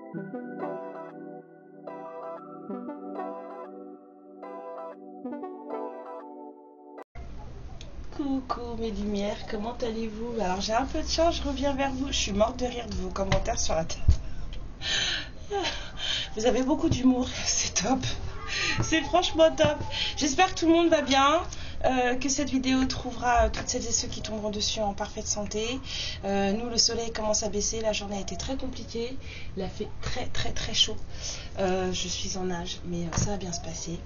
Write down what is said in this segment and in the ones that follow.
Coucou mes lumières, comment allez-vous? Alors j'ai un peu de chance, je reviens vers vous. Je suis morte de rire de vos commentaires sur la table. Vous avez beaucoup d'humour, c'est top. C'est franchement top. J'espère que tout le monde va bien, que cette vidéo trouvera toutes celles et ceux qui tomberont dessus en parfaite santé. Nous, le soleil commence à baisser, la journée a été très compliquée. Il a fait très chaud. Je suis en nage, mais ça va bien se passer.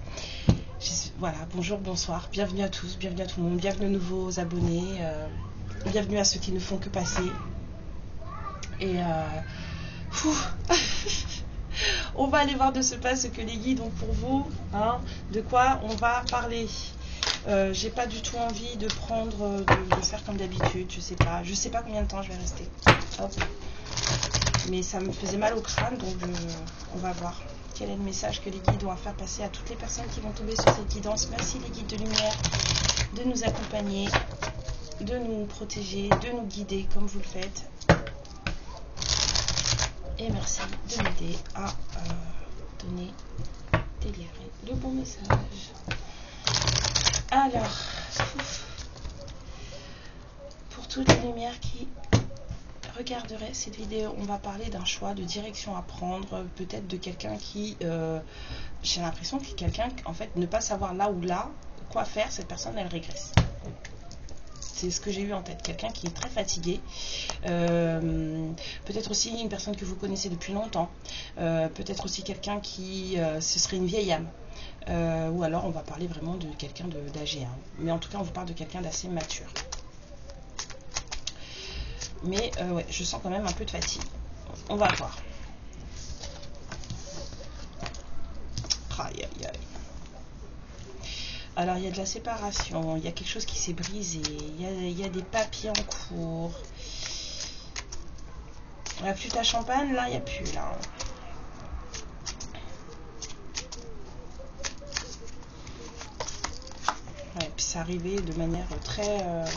Voilà, bonjour, bonsoir, bienvenue à tous, bienvenue à tout le monde, bienvenue aux nouveaux abonnés, bienvenue à ceux qui ne font que passer. Et on va aller voir de ce pas ce que les guides ont pour vous, hein, de quoi on va parler. J'ai pas du tout envie de prendre, de faire comme d'habitude, je sais pas combien de temps je vais rester. Hop. Mais ça me faisait mal au crâne, donc on va voir. Quel est le message que les guides ont à faire passer à toutes les personnes qui vont tomber sur cette guidance. Merci les guides de lumière de nous accompagner, de nous protéger, de nous guider comme vous le faites. Et merci de m'aider à donner, délivrer le bon message. Alors, pour toutes les lumières qui regarderait cette vidéo, on va parler d'un choix de direction à prendre, peut-être de quelqu'un qui, j'ai l'impression que quelqu'un, en fait, ne pas savoir là quoi faire, cette personne, elle régresse. C'est ce que j'ai eu en tête, quelqu'un qui est très fatigué, peut-être aussi une personne que vous connaissez depuis longtemps, peut-être aussi quelqu'un qui, ce serait une vieille âme, ou alors on va parler vraiment de quelqu'un d'âgé, hein. Mais en tout cas on vous parle de quelqu'un d'assez mature. Mais ouais, je sens quand même un peu de fatigue. On va voir. Aïe, aïe, aïe. Alors, il y a de la séparation. Il y a quelque chose qui s'est brisé. Il y a des papiers en cours. La flûte à champagne, là, il n'y a plus, là. Ouais, puis c'est arrivé de manière très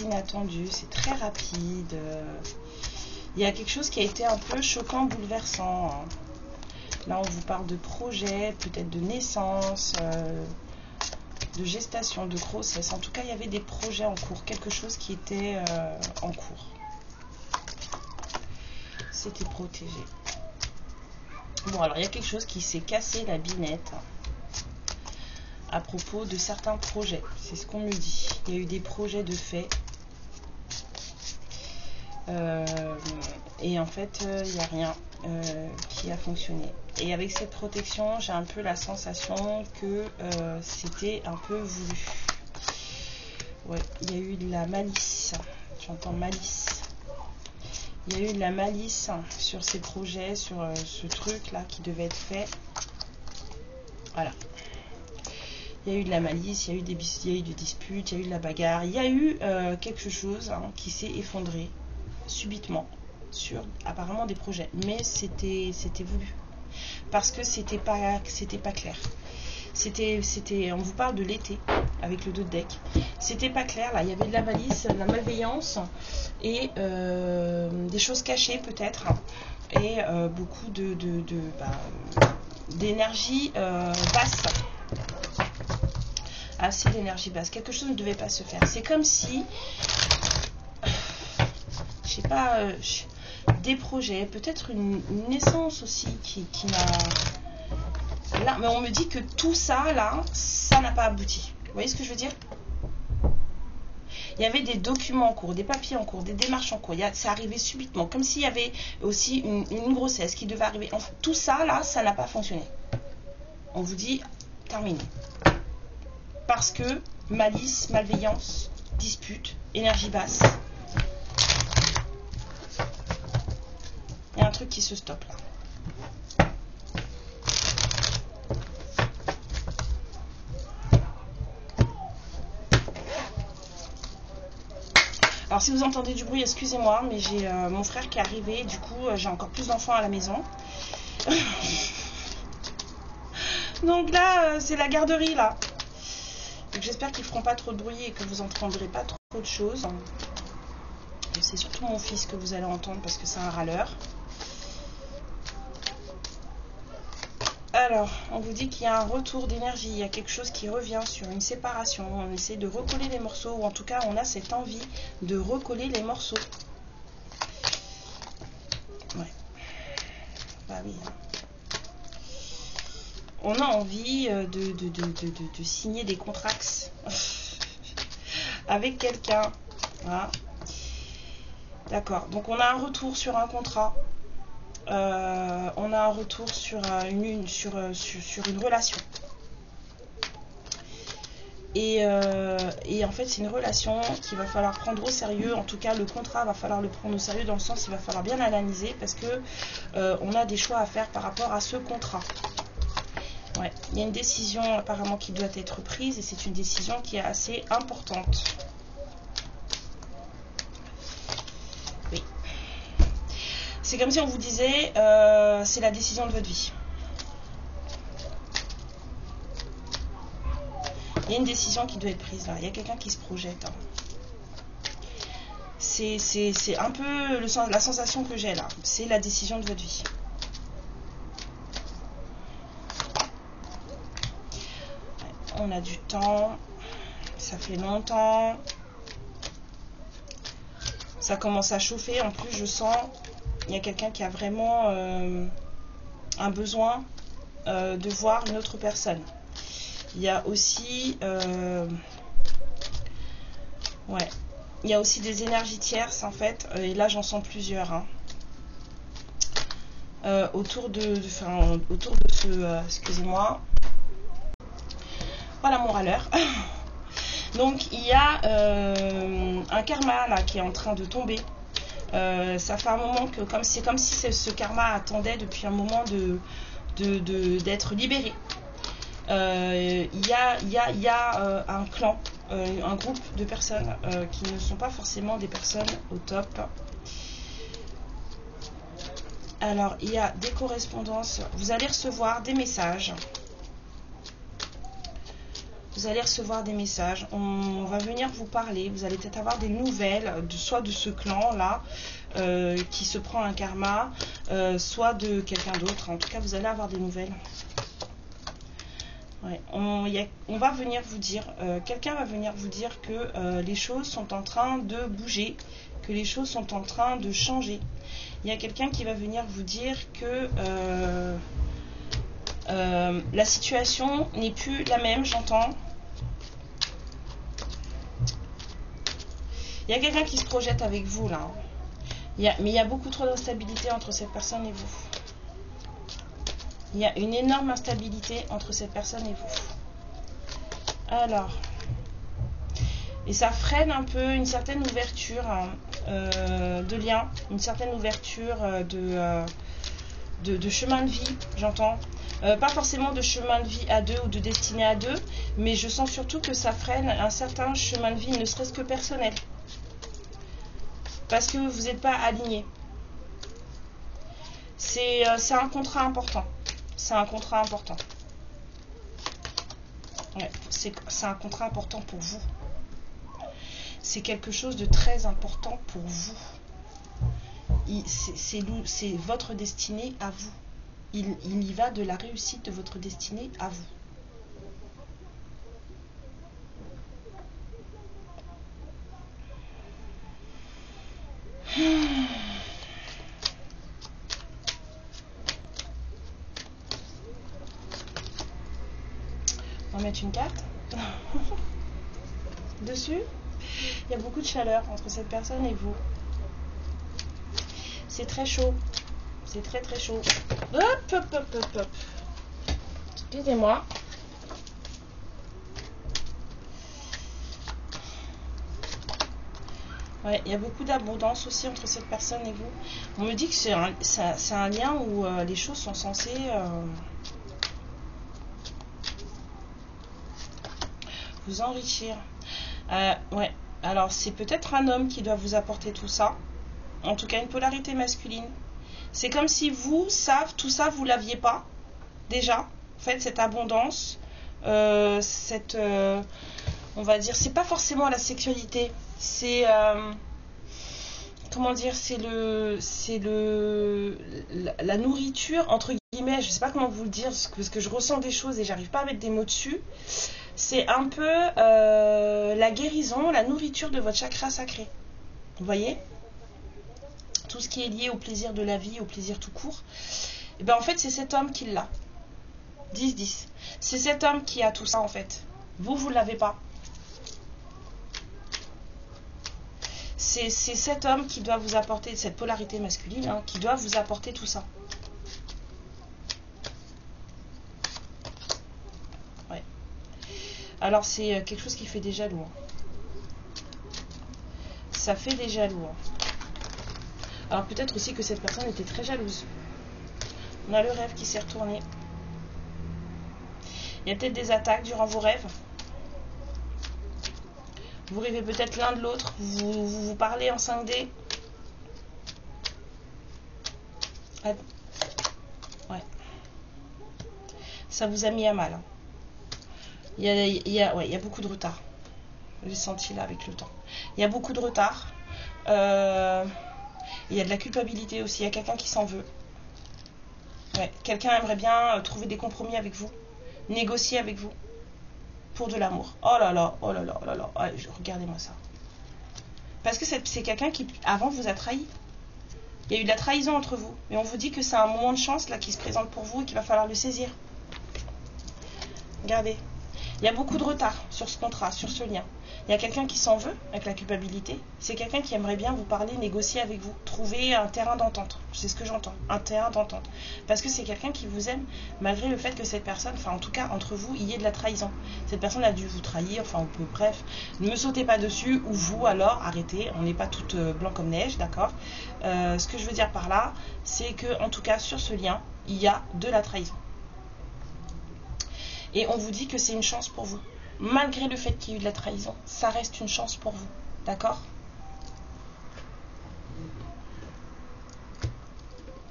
inattendue, c'est très rapide. Il y a quelque chose qui a été un peu choquant, bouleversant, hein. Là on vous parle de projet, peut-être de naissance, de gestation, de grossesse. En tout cas il y avait des projets en cours, quelque chose qui était en cours. C'était protégé. Bon, alors il y a quelque chose qui s'est cassé la binette à propos de certains projets, c'est ce qu'on me dit. Il y a eu des projets de fait, et en fait il n'y a rien qui a fonctionné. Et avec cette protection, j'ai un peu la sensation que c'était un peu voulu. Ouais, il y a eu de la malice, j'entends malice. Il y a eu de la malice sur ces projets, sur ce truc là qui devait être fait. Voilà. Il y a eu de la malice, il y a eu des disputes, il y a eu de la bagarre, il y a eu quelque chose, hein, qui s'est effondré subitement sur apparemment des projets. Mais c'était voulu. Parce que c'était pas clair. On vous parle de l'été avec le dos de deck. C'était pas clair, là, il y avait de la malice, de la malveillance et des choses cachées peut-être. Et beaucoup d'énergie basse. Assez d'énergie basse. Quelque chose ne devait pas se faire. C'est comme si, je sais pas, des projets, peut-être une naissance aussi qui n'a... Là, mais on me dit que tout ça, là, ça n'a pas abouti. Vous voyez ce que je veux dire? Il y avait des documents en cours, des papiers en cours, des démarches en cours. C'est arrivé subitement, comme s'il y avait aussi une grossesse qui devait arriver. Enfin, tout ça, là, ça n'a pas fonctionné. On vous dit, terminé. Parce que malice, malveillance, dispute, énergie basse. Il y a un truc qui se stoppe là. Alors si vous entendez du bruit, excusez-moi, mais j'ai mon frère qui est arrivé, du coup j'ai encore plus d'enfants à la maison. Donc là, c'est la garderie là. Donc j'espère qu'ils ne feront pas trop de bruit et que vous n'entendrez pas trop de choses. C'est surtout mon fils que vous allez entendre parce que c'est un râleur. Alors, on vous dit qu'il y a un retour d'énergie, il y a quelque chose qui revient sur une séparation. On essaie de recoller les morceaux, ou en tout cas, on a cette envie de recoller les morceaux. Ouais. Bah oui. On a envie de signer des contrats avec quelqu'un. Voilà. D'accord. Donc, on a un retour sur un contrat. On a un retour sur une relation. Et en fait, c'est une relation qu'il va falloir prendre au sérieux. En tout cas, le contrat va falloir le prendre au sérieux dans le sens, il va falloir bien l'analyser parce que on a des choix à faire par rapport à ce contrat. Ouais, il y a une décision apparemment qui doit être prise et c'est une décision qui est assez importante. Oui. C'est comme si on vous disait, c'est la décision de votre vie. Il y a une décision qui doit être prise là. Il y a quelqu'un qui se projette. Hein. C'est un peu la sensation que j'ai là. C'est la décision de votre vie. Ouais, on a du temps. Ça fait longtemps. Ça commence à chauffer. En plus, je sens il y a quelqu'un qui a vraiment un besoin de voir une autre personne. Il y a aussi ouais, il y a aussi des énergies tierces en fait, et là j'en sens plusieurs hein. Autour de ce excusez-moi, voilà mon râleur. Donc il y a un karma là qui est en train de tomber. Ça fait un moment que c'est comme si ce karma attendait depuis un moment d'être libéré. Il y a un clan, un groupe de personnes qui ne sont pas forcément des personnes au top. Alors, il y a des correspondances. Vous allez recevoir des messages. Vous allez recevoir des messages. On va venir vous parler. Vous allez peut-être avoir des nouvelles, soit de ce clan-là, qui se prend un karma, soit de quelqu'un d'autre. En tout cas, vous allez avoir des nouvelles. Ouais, on va venir vous dire, quelqu'un va venir vous dire que les choses sont en train de bouger, que les choses sont en train de changer. Il y a quelqu'un qui va venir vous dire que la situation n'est plus la même, j'entends. Il y a quelqu'un qui se projette avec vous là. Mais il y a beaucoup trop d'instabilité entre cette personne et vous. Il y a une énorme instabilité entre cette personne et vous. Alors, et ça freine un peu une certaine ouverture de lien, une certaine ouverture de chemin de vie, j'entends. Pas forcément de chemin de vie à deux ou de destinée à deux, mais je sens surtout que ça freine un certain chemin de vie, ne serait-ce que personnel. Parce que vous n'êtes pas aligné. C'est un contrat important. C'est un contrat important. Ouais, c'est un contrat important pour vous. C'est quelque chose de très important pour vous. C'est votre destinée à vous. Il y va de la réussite de votre destinée à vous. On va mettre une carte dessus. Il y a beaucoup de chaleur entre cette personne et vous. C'est très chaud. C'est très très chaud. Hop, hop, hop, hop, hop. Excusez-moi. Ouais, il y a beaucoup d'abondance aussi entre cette personne et vous. On me dit que c'est un lien où les choses sont censées vous enrichir. Ouais. Alors, c'est peut-être un homme qui doit vous apporter tout ça. En tout cas, une polarité masculine. C'est comme si vous, tout ça, vous l'aviez pas déjà. En fait, cette abondance, on va dire, c'est pas forcément la sexualité. C'est comment dire, c'est la nourriture entre guillemets, je sais pas comment vous le dire, parce que je ressens des choses et j'arrive pas à mettre des mots dessus. C'est un peu la guérison, la nourriture de votre chakra sacré. Vous voyez? Tout ce qui est lié au plaisir de la vie, au plaisir tout court. Et ben en fait, c'est cet homme qui l'a. 10-10. C'est cet homme qui a tout ça en fait. Vous l'avez pas. C'est cet homme qui doit vous apporter, cette polarité masculine, hein, qui doit vous apporter tout ça. Ouais. Alors c'est quelque chose qui fait déjà lourd. Ça fait déjà lourd. Alors peut-être aussi que cette personne était très jalouse. On a le rêve qui s'est retourné. Il y a peut-être des attaques durant vos rêves. Vous rêvez peut-être l'un de l'autre. Vous parlez en 5D. Ouais. Ça vous a mis à mal. Il y a beaucoup de retard. J'ai senti là avec le temps. Il y a beaucoup de retard. Il y a de la culpabilité aussi. Il y a quelqu'un qui s'en veut. Ouais. Quelqu'un aimerait bien trouver des compromis avec vous. Négocier avec vous. Pour de l'amour. Oh là là, oh là là, oh là là. Allez, regardez-moi ça. Parce que c'est quelqu'un qui, avant, vous a trahi. Il y a eu de la trahison entre vous. Mais on vous dit que c'est un moment de chance là qui se présente pour vous et qu'il va falloir le saisir. Regardez. Il y a beaucoup de retard sur ce contrat, sur ce lien. Il y a quelqu'un qui s'en veut avec la culpabilité. C'est quelqu'un qui aimerait bien vous parler, négocier avec vous. Trouver un terrain d'entente. C'est ce que j'entends. Un terrain d'entente. Parce que c'est quelqu'un qui vous aime, malgré le fait que cette personne, enfin en tout cas entre vous, il y ait de la trahison. Cette personne a dû vous trahir, enfin ou peu, bref. Ne me sautez pas dessus, ou vous alors, arrêtez. On n'est pas toutes blanc comme neige, d'accord. Ce que je veux dire par là, c'est que en tout cas sur ce lien, il y a de la trahison. Et on vous dit que c'est une chance pour vous. Malgré le fait qu'il y ait eu de la trahison, ça reste une chance pour vous. D'accord?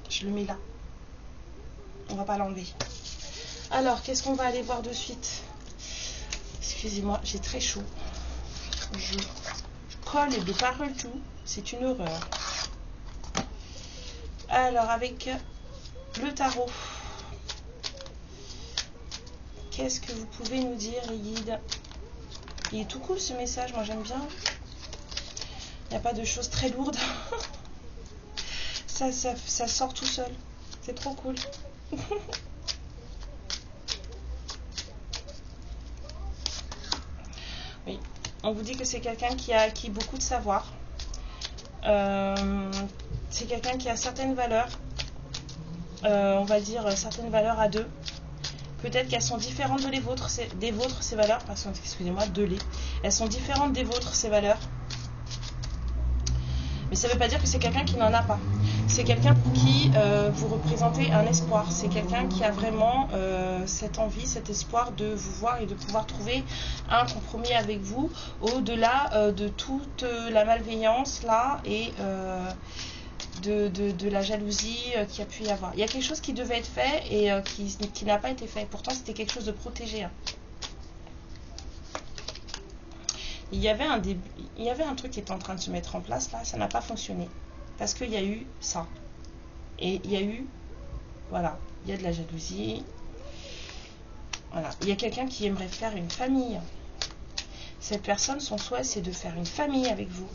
Je le mets là. On va pas l'enlever. Alors, qu'est-ce qu'on va aller voir de suite? Excusez-moi, j'ai très chaud. Je colle et de parole tout. C'est une horreur. Alors, avec le tarot. Qu'est-ce que vous pouvez nous dire, les guides? Il est tout cool ce message, moi j'aime bien. Il n'y a pas de choses très lourdes. ça sort tout seul. C'est trop cool. Oui, on vous dit que c'est quelqu'un qui a acquis beaucoup de savoir. C'est quelqu'un qui a certaines valeurs. On va dire certaines valeurs à deux. Peut-être qu'elles sont différentes des vôtres, ces valeurs. Excusez-moi, elles sont différentes des vôtres, ces valeurs. Mais ça ne veut pas dire que c'est quelqu'un qui n'en a pas. C'est quelqu'un pour qui vous représentez un espoir. C'est quelqu'un qui a vraiment cette envie, cet espoir de vous voir et de pouvoir trouver un compromis avec vous au-delà de toute la malveillance là et de la jalousie qu'il y a pu y avoir. Il y a quelque chose qui devait être fait et qui n'a pas été fait. Pourtant, c'était quelque chose de protégé. Hein. Il y avait un truc qui était en train de se mettre en place, là, ça n'a pas fonctionné. Parce qu'il y a eu ça. Et il y a eu, voilà, il y a de la jalousie. Voilà, il y a quelqu'un qui aimerait faire une famille. Cette personne, son souhait, c'est de faire une famille avec vous.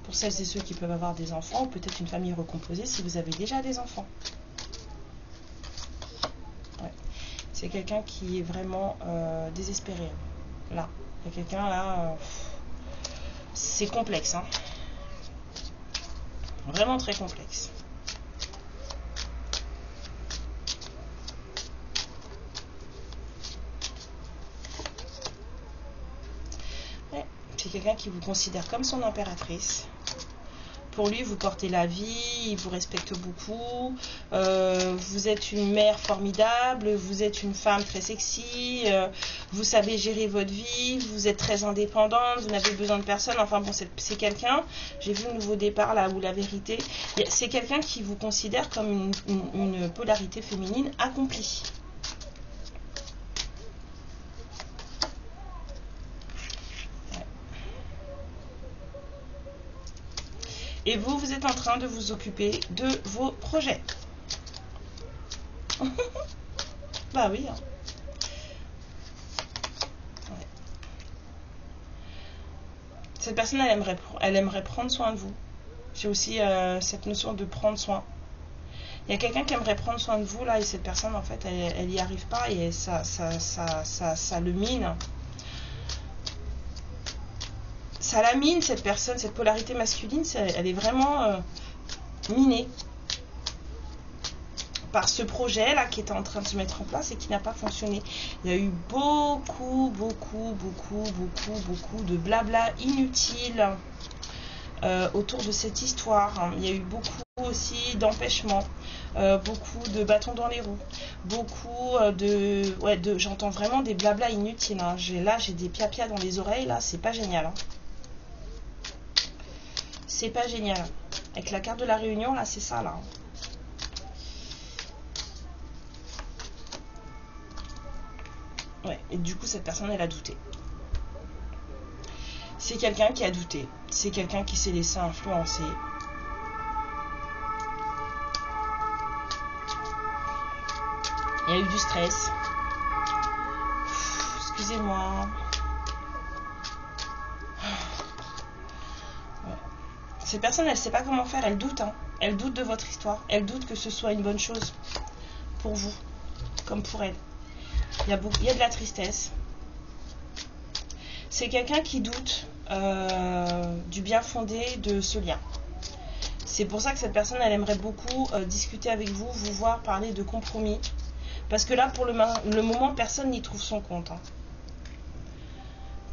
Pour celles et ceux qui peuvent avoir des enfants, ou peut-être une famille recomposée si vous avez déjà des enfants. Ouais. C'est quelqu'un qui est vraiment désespéré. Là, il y a quelqu'un là, c'est complexe. Hein. Vraiment très complexe. Ouais. C'est quelqu'un qui vous considère comme son impératrice. Pour lui, vous portez la vie, il vous respecte beaucoup, vous êtes une mère formidable, vous êtes une femme très sexy, vous savez gérer votre vie, vous êtes très indépendante, vous n'avez besoin de personne, enfin bon, c'est quelqu'un, j'ai vu le nouveau départ là où la vérité, c'est quelqu'un qui vous considère comme une polarité féminine accomplie. Et vous, vous êtes en train de vous occuper de vos projets. Bah oui. Hein. Ouais. Cette personne, elle aimerait prendre soin de vous. J'ai aussi cette notion de prendre soin. Il y a quelqu'un qui aimerait prendre soin de vous, là, et cette personne, en fait, elle n'y arrive pas, et ça le mine. Ça la mine, cette personne, cette polarité masculine, elle est vraiment minée par ce projet là qui était en train de se mettre en place et qui n'a pas fonctionné. Il y a eu beaucoup de blabla inutile autour de cette histoire. Il y a eu beaucoup aussi d'empêchements, beaucoup de bâtons dans les roues, beaucoup j'entends vraiment des blabla inutiles. Hein. J'ai des piapia dans les oreilles, là, c'est pas génial. Hein. C'est pas génial. Avec la carte de la réunion, là, c'est ça, là. Ouais, et du coup, cette personne, elle a douté. C'est quelqu'un qui a douté. C'est quelqu'un qui s'est laissé influencer. Il y a eu du stress. Excusez-moi. Cette personne, elle ne sait pas comment faire, elle doute. Hein. Elle doute de votre histoire. Elle doute que ce soit une bonne chose pour vous, comme pour elle. Il y a de la tristesse. C'est quelqu'un qui doute du bien fondé de ce lien. C'est pour ça que cette personne, elle aimerait beaucoup discuter avec vous, vous voir, parler de compromis. Parce que là, pour le moment, personne n'y trouve son compte. Hein.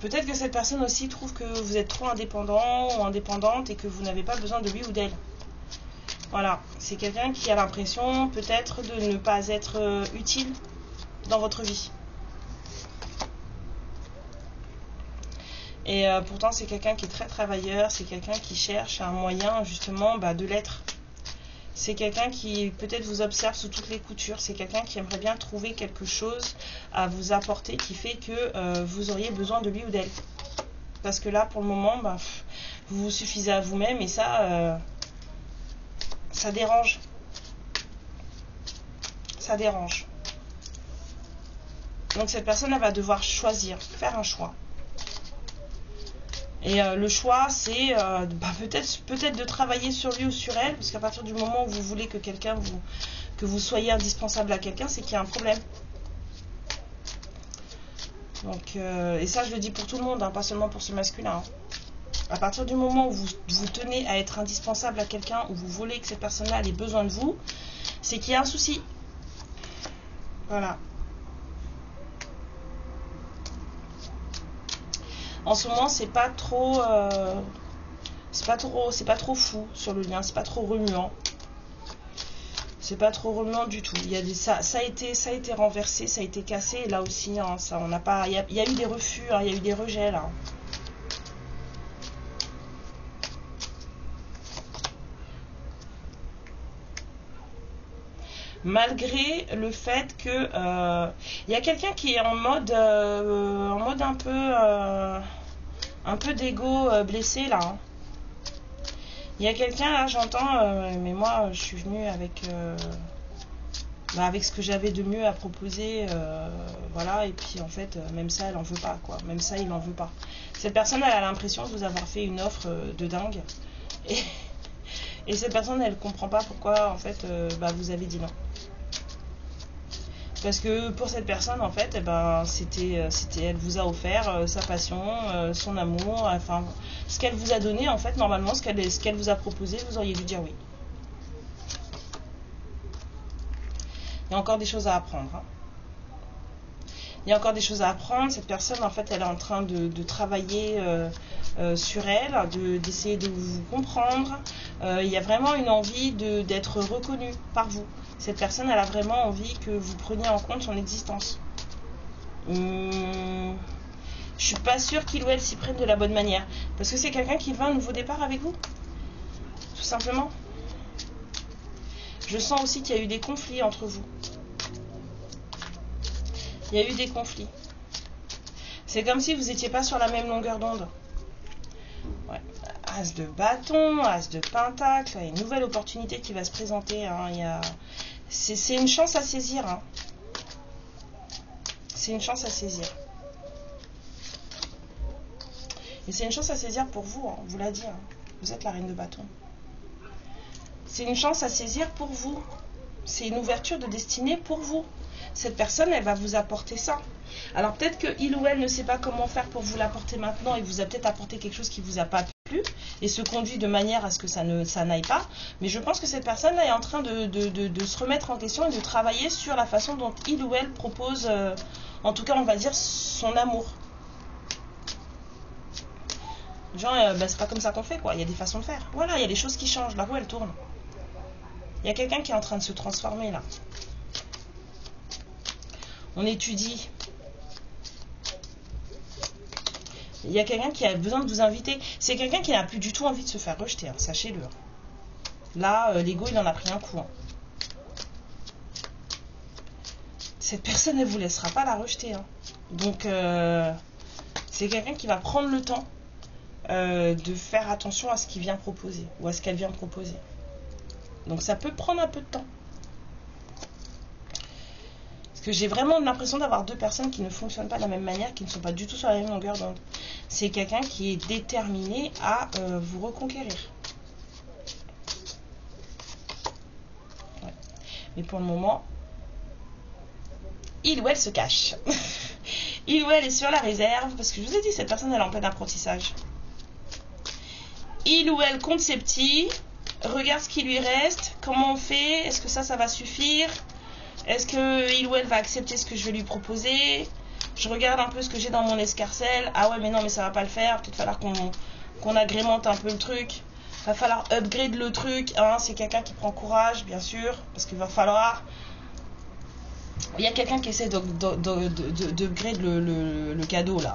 Peut-être que cette personne aussi trouve que vous êtes trop indépendant ou indépendante et que vous n'avez pas besoin de lui ou d'elle. Voilà, c'est quelqu'un qui a l'impression peut-être de ne pas être utile dans votre vie. Et pourtant, c'est quelqu'un qui est très travailleur, c'est quelqu'un qui cherche un moyen justement de l'être. C'est quelqu'un qui peut-être vous observe sous toutes les coutures, c'est quelqu'un qui aimerait bien trouver quelque chose à vous apporter qui fait que vous auriez besoin de lui ou d'elle. Parce que là, pour le moment, vous vous suffisez à vous-même et ça dérange. Ça dérange. Donc cette personne, elle va devoir choisir, faire un choix. Et le choix, c'est peut-être de travailler sur lui ou sur elle, parce qu'à partir du moment où vous voulez que que vous soyez indispensable à quelqu'un, c'est qu'il y a un problème. Donc, et ça, je le dis pour tout le monde, hein, pas seulement pour ce masculin. Hein. À partir du moment où vous tenez à être indispensable à quelqu'un, où vous voulez que cette personne-là ait besoin de vous, c'est qu'il y a un souci. Voilà. En ce moment, c'est pas trop fou sur le lien, c'est pas trop remuant. C'est pas trop remuant du tout. Il y a ça a été renversé, ça a été cassé. Et là aussi, hein, ça, on n'a pas. Il y a eu des refus, hein, il y a eu des rejets là. Malgré le fait que il y a quelqu'un qui est en mode un peu d'ego blessé là. Hein. Il y a quelqu'un là, j'entends, mais moi je suis venue avec ce que j'avais de mieux à proposer, voilà. Et puis en fait, même ça, elle en veut pas quoi. Même ça, il en veut pas. Cette personne, elle a l'impression de vous avoir fait une offre de dingue. Et cette personne, elle comprend pas pourquoi en fait, vous avez dit non. Parce que pour cette personne, en fait, elle vous a offert sa passion, son amour, enfin, ce qu'elle vous a donné, en fait, normalement, ce qu'elle vous a proposé, vous auriez dû dire oui. Il y a encore des choses à apprendre. Hein. Il y a encore des choses à apprendre. Cette personne, en fait, elle est en train de travailler sur elle, d'essayer de vous comprendre. Il y a vraiment une envie d'être reconnue par vous. Cette personne, elle a vraiment envie que vous preniez en compte son existence. Je suis pas sûre qu'il ou elle s'y prenne de la bonne manière. Parce que c'est quelqu'un qui veut un nouveau départ avec vous. Tout simplement. Je sens aussi qu'il y a eu des conflits entre vous. Il y a eu des conflits. C'est comme si vous n'étiez pas sur la même longueur d'onde. Ouais. As de bâton, as de pentacle, une nouvelle opportunité qui va se présenter. Hein. C'est une chance à saisir. Hein. C'est une chance à saisir. Et c'est une chance à saisir pour vous, hein, on vous l'a dit. Hein. Vous êtes la reine de bâton. C'est une chance à saisir pour vous. C'est une ouverture de destinée pour vous. Cette personne, elle va vous apporter ça. Alors peut-être que il ou elle ne sait pas comment faire pour vous l'apporter maintenant et vous a peut-être apporté quelque chose qui vous a pas plu et se conduit de manière à ce que ça n'aille pas. Mais je pense que cette personne-là est en train de se remettre en question et de travailler sur la façon dont il ou elle propose, en tout cas on va dire, son amour. Genre, c'est pas comme ça qu'on fait, quoi. Il y a des façons de faire. Voilà, il y a des choses qui changent. La roue, elle tourne. Il y a quelqu'un qui est en train de se transformer, là. On étudie. Il y a quelqu'un qui a besoin de vous inviter. C'est quelqu'un qui n'a plus du tout envie de se faire rejeter, hein, sachez-le. Là, l'ego, il en a pris un coup. Hein. Cette personne, elle ne vous laissera pas la rejeter. Hein. Donc, c'est quelqu'un qui va prendre le temps de faire attention à ce qu'il vient proposer ou à ce qu'elle vient proposer. Donc, ça peut prendre un peu de temps. Que j'ai vraiment l'impression d'avoir deux personnes qui ne fonctionnent pas de la même manière, qui ne sont pas du tout sur la même longueur d'onde. C'est quelqu'un qui est déterminé à vous reconquérir. Ouais. Mais pour le moment, il ou elle se cache. Il ou elle est sur la réserve, parce que je vous ai dit, cette personne elle est en plein apprentissage. Il ou elle compte ses petits, regarde ce qui lui reste, comment on fait, est-ce que ça va suffire? Est-ce qu'il ou elle va accepter ce que je vais lui proposer? Je regarde un peu ce que j'ai dans mon escarcelle. Ah ouais, mais non, mais ça va pas le faire. Peut-être falloir qu'on agrémente un peu le truc. Va falloir upgrade le truc. Hein. C'est quelqu'un qui prend courage, bien sûr. Parce qu'il va falloir... Il y a quelqu'un qui essaie d'upgrade le cadeau, là.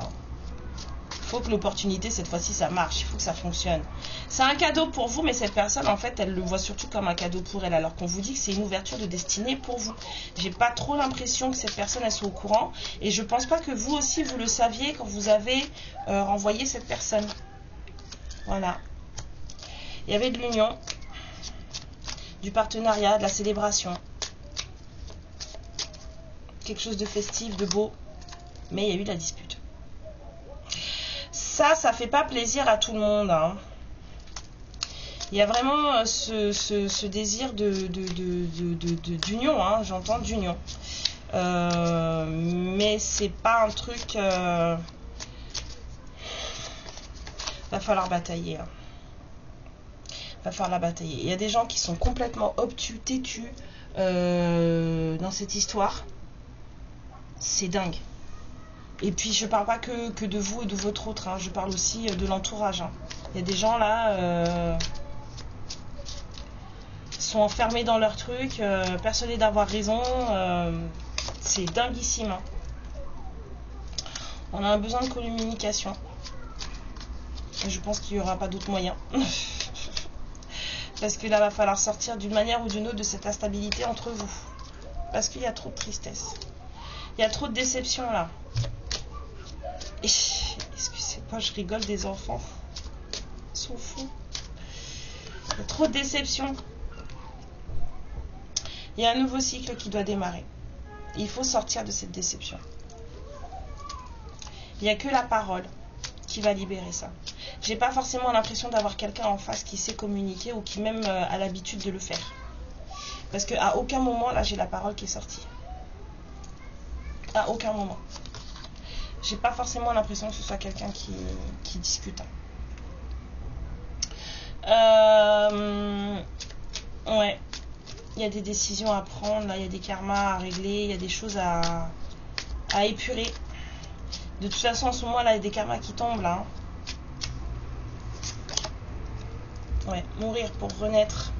Il faut que l'opportunité, cette fois-ci, ça marche. Il faut que ça fonctionne. C'est un cadeau pour vous, mais cette personne, en fait, elle le voit surtout comme un cadeau pour elle. Alors qu'on vous dit que c'est une ouverture de destinée pour vous. J'ai pas trop l'impression que cette personne, elle soit au courant. Et je pense pas que vous aussi, vous le saviez quand vous avez renvoyé cette personne. Voilà. Il y avait de l'union, du partenariat, de la célébration. Quelque chose de festif, de beau. Mais il y a eu de la dispute. Ça fait pas plaisir à tout le monde. Hein. Il y a vraiment ce désir d'union, hein, j'entends d'union. Mais c'est pas un truc... va falloir batailler. Hein. Va falloir la batailler. Il y a des gens qui sont complètement obtus, têtus dans cette histoire. C'est dingue. Et puis je parle pas que de vous et de votre autre, hein. Je parle aussi de l'entourage. Hein. Il y a des gens là sont enfermés dans leur truc, persuadés d'avoir raison. C'est dinguissime. Hein. On a un besoin de communication. Et je pense qu'il n'y aura pas d'autre moyen. Parce que là, va falloir sortir d'une manière ou d'une autre de cette instabilité entre vous. Parce qu'il y a trop de tristesse. Il y a trop de déception là. Excusez-moi, je rigole des enfants. Ils sont fous. Il y a trop de déception. Il y a un nouveau cycle qui doit démarrer. Il faut sortir de cette déception. Il n'y a que la parole qui va libérer ça. J'ai pas forcément l'impression d'avoir quelqu'un en face qui sait communiquer ou qui même a l'habitude de le faire. Parce qu'à aucun moment, là, j'ai la parole qui est sortie. À aucun moment. J'ai pas forcément l'impression que ce soit quelqu'un qui discute. Ouais. Il y a des décisions à prendre, là, il y a des karmas à régler, il y a des choses à épurer. De toute façon, en ce moment, là, il y a des karmas qui tombent, là. Ouais, mourir pour renaître.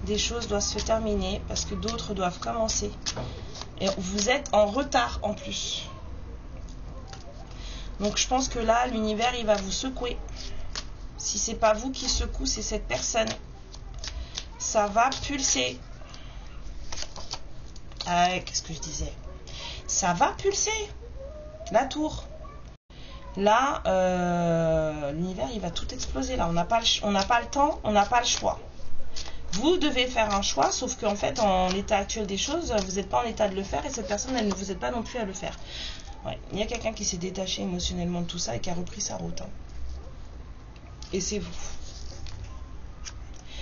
Des choses doivent se terminer parce que d'autres doivent commencer. Et vous êtes en retard en plus. Donc je pense que là, l'univers, il va vous secouer. Si c'est pas vous qui secoue, c'est cette personne. Ça va pulser. Ah, qu'est-ce que je disais? Ça va pulser. La tour. Là, l'univers, il va tout exploser. Là, on n'a pas le temps, on n'a pas le choix. Vous devez faire un choix, sauf qu'en fait, en l'état actuel des choses, vous n'êtes pas en état de le faire et cette personne, elle ne vous aide pas non plus à le faire. Ouais. Il y a quelqu'un qui s'est détaché émotionnellement de tout ça et qui a repris sa route. Hein. Et c'est vous.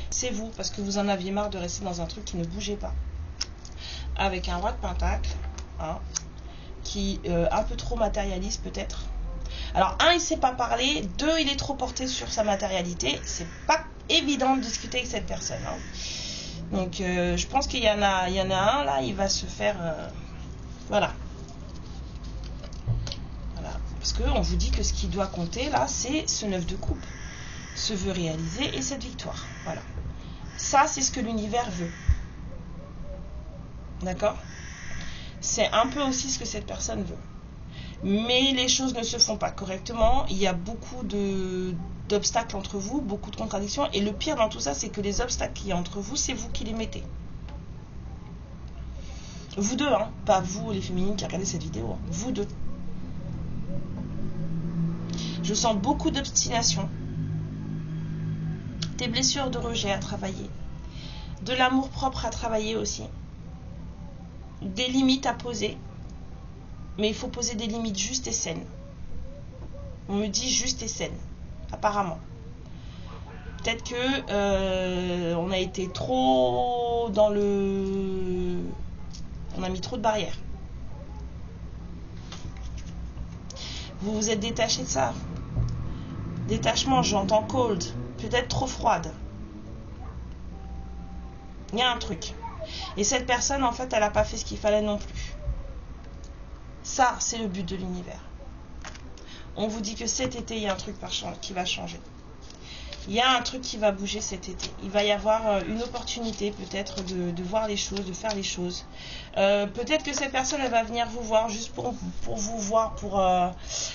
C'est vous, parce que vous en aviez marre de rester dans un truc qui ne bougeait pas. Avec un roi de pentacle, hein, qui un peu trop matérialiste peut-être. Alors, un, il ne sait pas parler. Deux, il est trop porté sur sa matérialité. C'est pas évident de discuter avec cette personne. Hein. Donc, je pense qu'il y en a un, là, il va se faire... voilà. Voilà. Parce qu'on vous dit que ce qui doit compter, là, c'est ce 9 de coupe. Ce vœu réalisé et cette victoire. Voilà. Ça, c'est ce que l'univers veut. D'accord? C'est un peu aussi ce que cette personne veut. Mais les choses ne se font pas correctement. Il y a beaucoup d'obstacles entre vous, beaucoup de contradictions. Et le pire dans tout ça, c'est que les obstacles qu'il y a entre vous, c'est vous qui les mettez. Vous deux, hein, pas vous les féminines qui regardez cette vidéo. Hein. Vous deux. Je sens beaucoup d'obstination. Des blessures de rejet à travailler. De l'amour propre à travailler aussi. Des limites à poser. Mais il faut poser des limites justes et saines. On me dit juste et saines, apparemment. Peut-être que on a été trop dans le... On a mis trop de barrières. Vous vous êtes détaché de ça. Détachement, j'entends cold. Peut-être trop froide. Il y a un truc. Et cette personne, en fait, elle n'a pas fait ce qu'il fallait non plus. Ça, c'est le but de l'univers. On vous dit que cet été, il y a un truc qui va changer. Il y a un truc qui va bouger cet été. Il va y avoir une opportunité peut-être de voir les choses, de faire les choses. Peut-être que cette personne, elle va venir vous voir juste pour vous voir.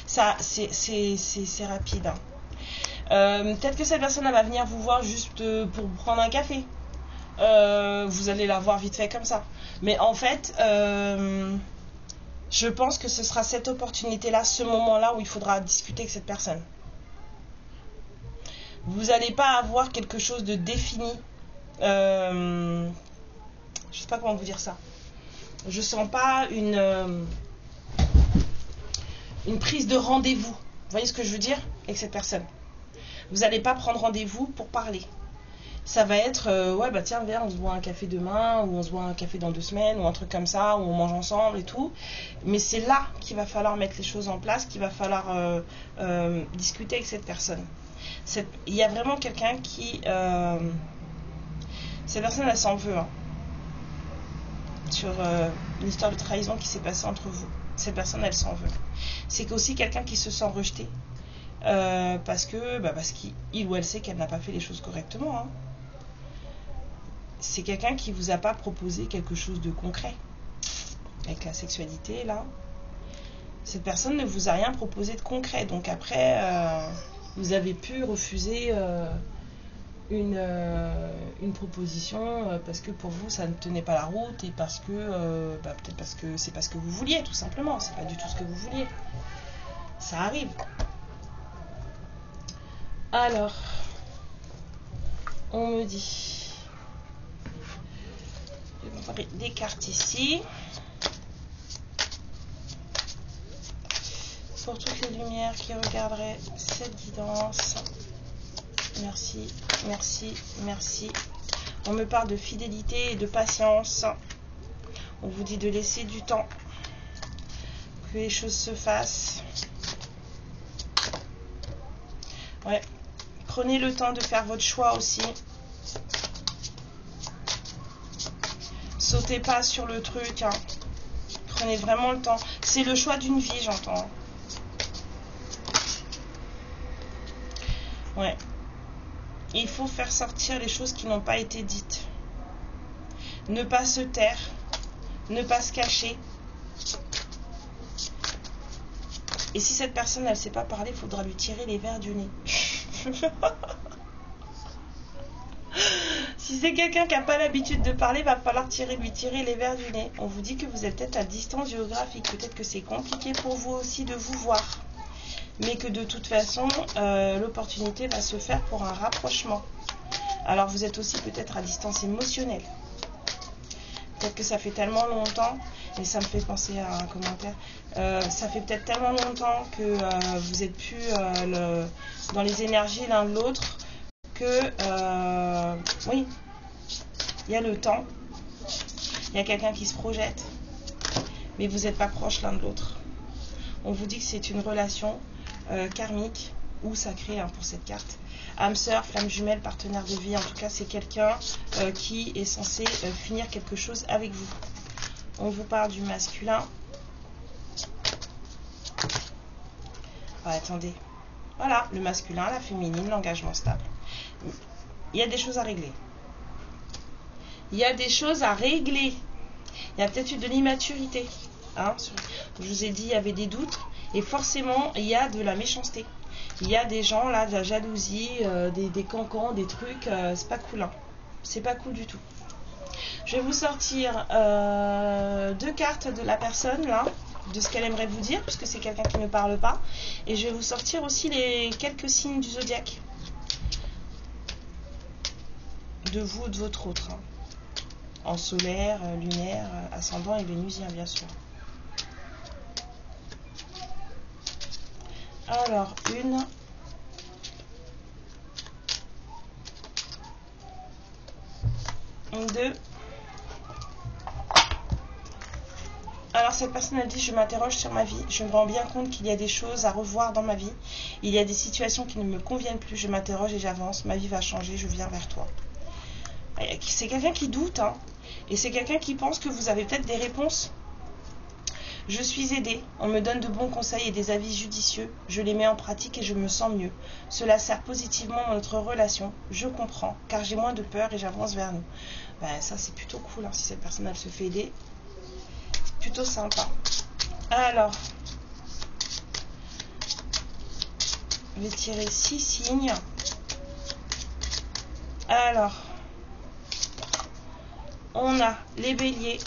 Ça, c'est rapide. Hein. Peut-être que cette personne, elle va venir vous voir juste pour prendre un café. Vous allez la voir vite fait comme ça. Mais en fait... je pense que ce sera cette opportunité-là, ce moment-là où il faudra discuter avec cette personne. Vous n'allez pas avoir quelque chose de défini. Je ne sais pas comment vous dire ça. Je sens pas une prise de rendez-vous. Vous voyez ce que je veux dire avec cette personne? Vous n'allez pas prendre rendez-vous pour parler. Ça va être, ouais, bah tiens, viens, on se boit un café demain, ou on se boit un café dans 2 semaines, ou un truc comme ça, ou on mange ensemble et tout. Mais c'est là qu'il va falloir mettre les choses en place, qu'il va falloir discuter avec cette personne. Il y a vraiment quelqu'un qui... cette personne, elle s'en veut. Hein, sur une histoire de trahison qui s'est passée entre vous. Cette personne, elle s'en veut. C'est aussi quelqu'un qui se sent rejeté. Parce qu'il ou elle sait qu'elle n'a pas fait les choses correctement. Hein. C'est quelqu'un qui vous a pas proposé quelque chose de concret avec la sexualité là. Cette personne ne vous a rien proposé de concret, donc après vous avez pu refuser une proposition parce que pour vous ça ne tenait pas la route et parce que peut-être parce que c'est pas ce que vous vouliez tout simplement, c'est pas du tout ce que vous vouliez. Ça arrive. Alors, on me dit des cartes ici pour toutes les lumières qui regarderaient cette guidance. Merci, merci, merci. On me parle de fidélité et de patience. On vous dit de laisser du temps que les choses se fassent. Ouais. Prenez le temps de faire votre choix aussi. Sautez pas sur le truc. Hein. Prenez vraiment le temps. C'est le choix d'une vie, j'entends. Ouais. Il faut faire sortir les choses qui n'ont pas été dites. Ne pas se taire. Ne pas se cacher. Et si cette personne, elle ne sait pas parler, il faudra lui tirer les verres du nez. Si c'est quelqu'un qui n'a pas l'habitude de parler, il va falloir lui tirer les verres du nez. On vous dit que vous êtes peut-être à distance géographique. Peut-être que c'est compliqué pour vous aussi de vous voir. mais que de toute façon, l'opportunité va se faire pour un rapprochement. Alors vous êtes aussi peut-être à distance émotionnelle. Peut-être que ça fait tellement longtemps, et ça me fait penser à un commentaire, ça fait peut-être tellement longtemps que vous êtes plus dans les énergies l'un de l'autre, que oui, il y a le temps, il y a quelqu'un qui se projette, mais vous n'êtes pas proches l'un de l'autre. On vous dit que c'est une relation karmique ou sacrée pour cette carte. Âme sœur, flamme jumelle, partenaire de vie, en tout cas c'est quelqu'un qui est censé finir quelque chose avec vous. On vous parle du masculin. Ah, attendez. Voilà, le masculin, la féminine, l'engagement stable. Il y a des choses à régler. Il y a des choses à régler. Il y a peut-être eu de l'immaturité. Hein, je vous ai dit, il y avait des doutes. Et forcément, il y a de la méchanceté. Il y a des gens là, de la jalousie, des cancans, des trucs. C'est pas cool. Hein. C'est pas cool du tout. Je vais vous sortir 2 cartes de la personne là, de ce qu'elle aimerait vous dire, puisque c'est quelqu'un qui ne parle pas. Et je vais vous sortir aussi les quelques signes du zodiaque. De vous ou de votre autre. Hein. En solaire, lunaire, ascendant et vénusien bien sûr. Alors, 1, 2. Alors cette personne a dit: je m'interroge sur ma vie, je me rends bien compte qu'il y a des choses à revoir dans ma vie, il y a des situations qui ne me conviennent plus, je m'interroge et j'avance, ma vie va changer, je viens vers toi. C'est quelqu'un qui doute, hein, et c'est quelqu'un qui pense que vous avez peut-être des réponses. Je suis aidée, on me donne de bons conseils et des avis judicieux, je les mets en pratique et je me sens mieux. Cela sert positivement à notre relation, je comprends, car j'ai moins de peur et j'avance vers nous. Ben, ça c'est plutôt cool, hein, si cette personne elle se fait aider. C'est plutôt sympa. Alors, je vais tirer 6 signes. Alors, on a les béliers.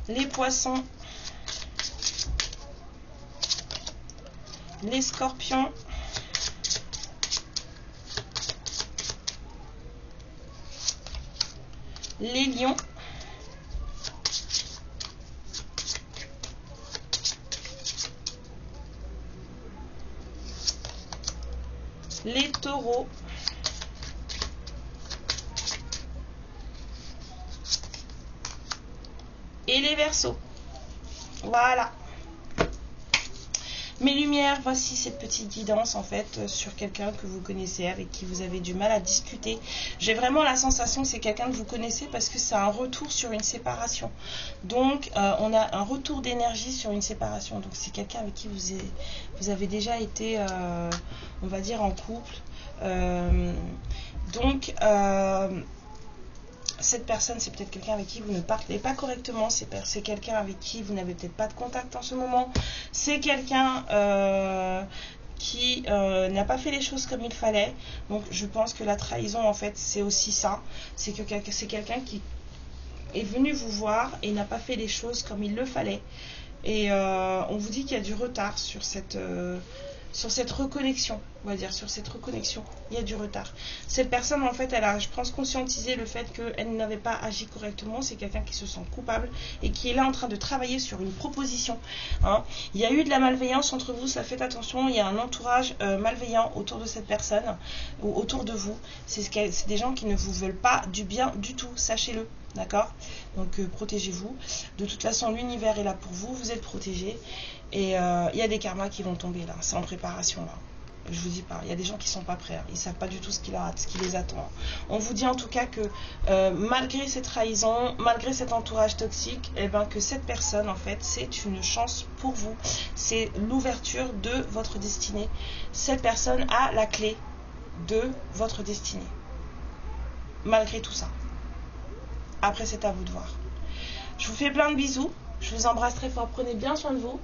Les poissons, les scorpions, les lions, les taureaux, et les verseaux. Voilà. Mes lumières, voici cette petite guidance en fait sur quelqu'un que vous connaissez, avec qui vous avez du mal à discuter. J'ai vraiment la sensation que c'est quelqu'un que vous connaissez parce que c'est un retour sur une séparation. Donc on a un retour d'énergie sur une séparation. Donc c'est quelqu'un avec qui vous avez déjà été, on va dire, en couple. Cette personne, c'est peut-être quelqu'un avec qui vous ne parlez pas correctement, c'est quelqu'un avec qui vous n'avez peut-être pas de contact en ce moment, c'est quelqu'un qui n'a pas fait les choses comme il fallait. Donc je pense que la trahison en fait c'est aussi ça, c'est quelqu'un qui est venu vous voir et n'a pas fait les choses comme il le fallait. Et on vous dit qu'il y a du retard sur cette reconnexion, on va dire, sur cette reconnexion, il y a du retard. Cette personne, en fait, elle a, je pense, conscientisé le fait qu'elle n'avait pas agi correctement. C'est quelqu'un qui se sent coupable et qui est là en train de travailler sur une proposition. Hein. Il y a eu de la malveillance entre vous, ça fait attention, il y a un entourage malveillant autour de cette personne, ou autour de vous. C'est des gens qui ne vous veulent pas du bien du tout, sachez-le. D'accord? Donc protégez-vous. De toute façon, l'univers est là pour vous, vous êtes protégés. Et il y a des karmas qui vont tomber là, c'est en préparation là. Je vous dis pas, il y a des gens qui sont pas prêts, hein. Ils savent pas du tout ce qui les attend. On vous dit en tout cas que malgré ces trahisons, malgré cet entourage toxique, eh ben, que cette personne en fait c'est une chance pour vous. C'est l'ouverture de votre destinée. Cette personne a la clé de votre destinée. Malgré tout ça. Après c'est à vous de voir. Je vous fais plein de bisous, je vous embrasse très fort, prenez bien soin de vous.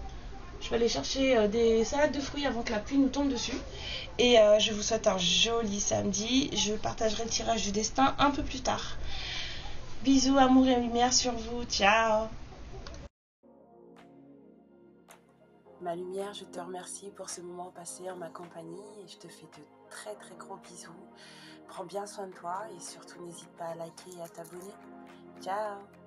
Je vais aller chercher des salades de fruits avant que la pluie nous tombe dessus. Et je vous souhaite un joli samedi. Je partagerai le tirage du destin un peu plus tard. Bisous, amour et lumière sur vous. Ciao. Ma lumière, je te remercie pour ce moment passé en ma compagnie et je te fais de très très gros bisous. Prends bien soin de toi et surtout n'hésite pas à liker et à t'abonner. Ciao!